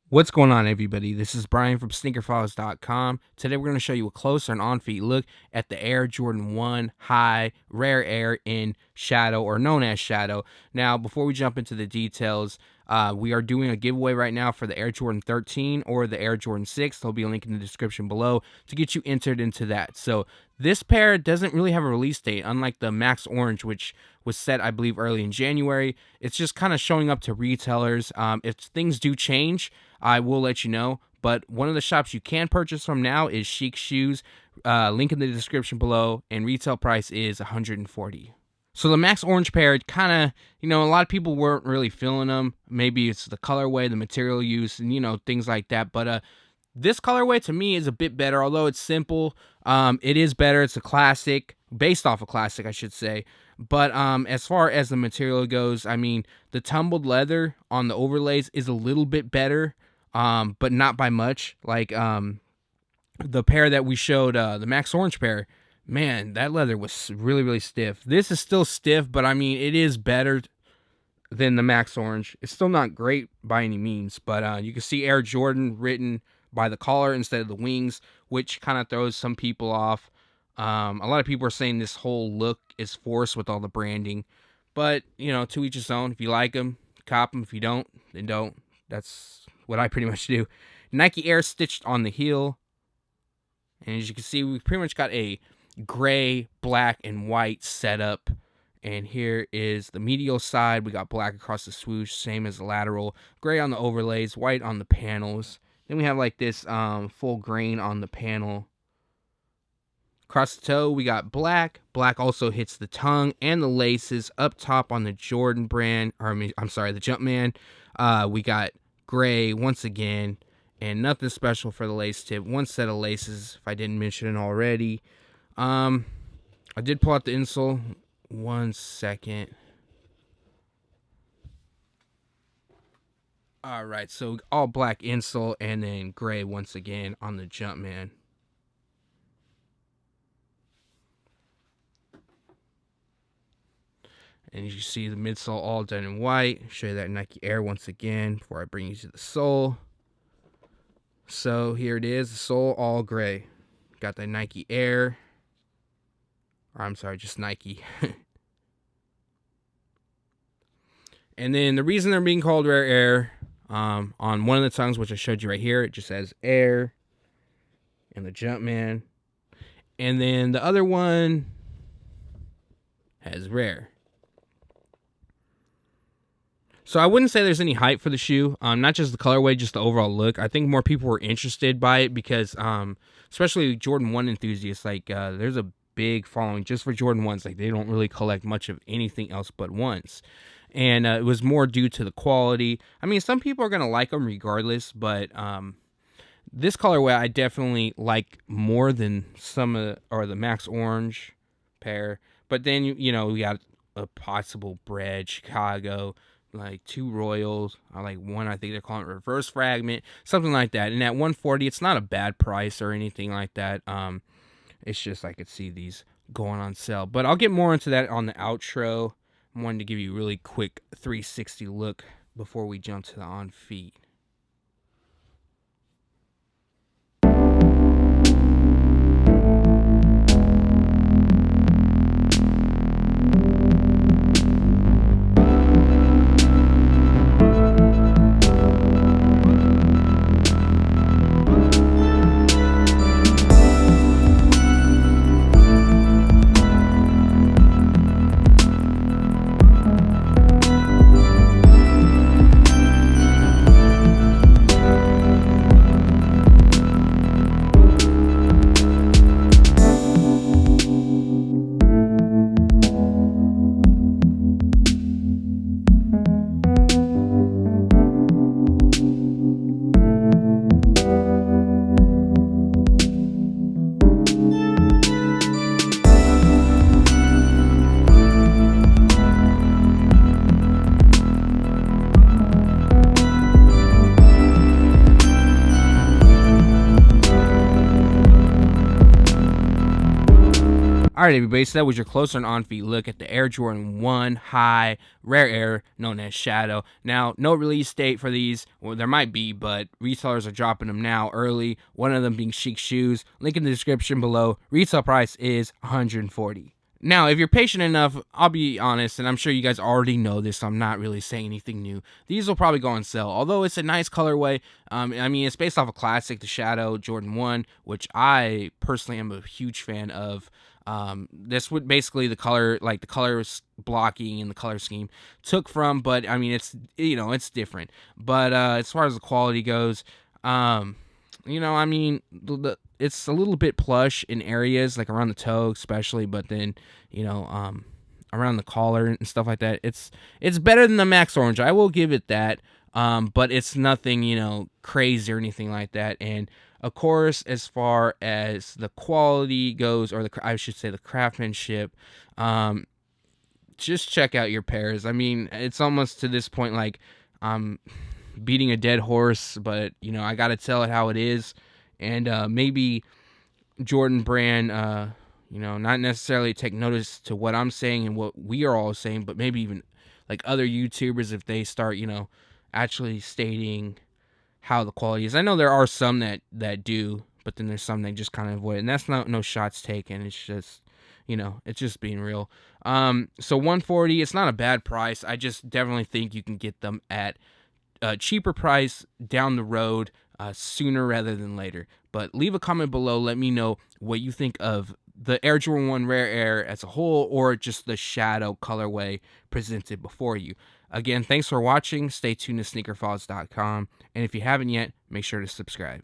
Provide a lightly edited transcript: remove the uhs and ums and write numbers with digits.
What's going on, everybody? This is Brian from SneakerFiles.com. Today we're going to show you a closer and on-feet look at the Air Jordan 1 High Rare Air in Shadow, or known as Shadow. Now, before we jump into the details, we are doing a giveaway right now for the Air Jordan 13 or the Air Jordan 6. There'll be a link in the description below to get you entered into that. So this pair doesn't really have a release date, unlike the Max Orange, which was set, I believe, early in January. It's just kind of showing up to retailers. If things do change, I will let you know. But one of the shops you can purchase from now is Chic Shoes. Link in the description below, and retail price is $140. So the Max Orange pair, kind of, a lot of people weren't really feeling them. Maybe it's the colorway, the material use, and, things like that. But this colorway to me is a bit better, although it's simple. It is better. It's a classic, based off a classic, I should say. But as far as the material goes, I mean, the tumbled leather on the overlays is a little bit better, but not by much. Like the pair that we showed, the Max Orange pair, man, that leather was really, really stiff. This is still stiff, but I mean, it is better than the Max Orange. It's still not great by any means, but you can see Air Jordan written by the collar instead of the wings, which kind of throws some people off. A lot of people are saying this whole look is forced with all the branding, but to each his own. If you like them, cop them. If you don't, then don't. That's what I pretty much do. Nike Air stitched on the heel, and as you can see, we pretty much got a gray, black, and white setup. And here is the medial side. We got black across the swoosh, same as the lateral. Gray on the overlays, white on the panels. Then we have like this full grain on the panel. Across the toe, we got black. Black also hits the tongue and the laces up top on the Jordan brand. The Jumpman. We got gray once again, and nothing special for the lace tip. One set of laces, if I didn't mention it already. I did pull out the insole. 1 second. Alright, so all black insole and then gray once again on the Jumpman. And as you see, the midsole all done in white. Show you that Nike Air once again before I bring you to the sole. So here it is, the sole all gray. Got the Nike Air. Or I'm sorry, just Nike. And then the reason they're being called Rare Air, on one of the tongues, which I showed you right here, it just says Air and the Jumpman. And then the other one has Rare. So I wouldn't say there's any hype for the shoe, not just the colorway, just the overall look. I think more people were interested by it because, especially Jordan 1 enthusiasts, there's a big following just for Jordan 1s. Like, they don't really collect much of anything else but ones. And it was more due to the quality. I mean, some people are going to like them regardless, but this colorway I definitely like more than the Max Orange pair. But then, we got a possible Bread, Chicago, like 2 Royals, or like one, I think they're calling it Reverse Fragment, something like that. And at $140, it's not a bad price or anything like that. It's just I could see these going on sale. But I'll get more into that on the outro. I wanted to give you a really quick 360 look before we jump to the on feet. Alright everybody, so that was your closer and on-feet look at the Air Jordan 1 High Rare Air, known as Shadow. Now, no release date for these. Well, there might be, but retailers are dropping them now early. One of them being Chic Shoes. Link in the description below. Retail price is $140. Now, if you're patient enough, I'll be honest, and I'm sure you guys already know this, so I'm not really saying anything new. These will probably go on sale, although it's a nice colorway. I mean, it's based off a classic, the Shadow Jordan 1, which I personally am a huge fan of. This would basically the color blocking and the color scheme took from, but I mean, it's different. But as far as the quality goes, I mean, it's a little bit plush in areas like around the toe, especially, but then around the collar and stuff like that. It's better than the Max Orange. I will give it that. But it's nothing crazy or anything like that. And of course, as far as the quality goes, or I should say the craftsmanship, just check out your pairs. I mean, it's almost to this point like I'm beating a dead horse, but I gotta tell it how it is. And maybe Jordan brand, not necessarily take notice to what I'm saying and what we are all saying, but maybe even like other YouTubers, if they start, actually stating how the quality is. I know there are some that do, but then there's some that just kind of avoid it. And that's not no shots taken. It's just, it's just being real. So $140, it's not a bad price. I just definitely think you can get them at a cheaper price down the road, sooner rather than later. But leave a comment below. Let me know what you think of the Air Jordan 1 Rare Air as a whole, or just the Shadow colorway presented before you. Again, thanks for watching. Stay tuned to SneakerFiles.com. And if you haven't yet, make sure to subscribe.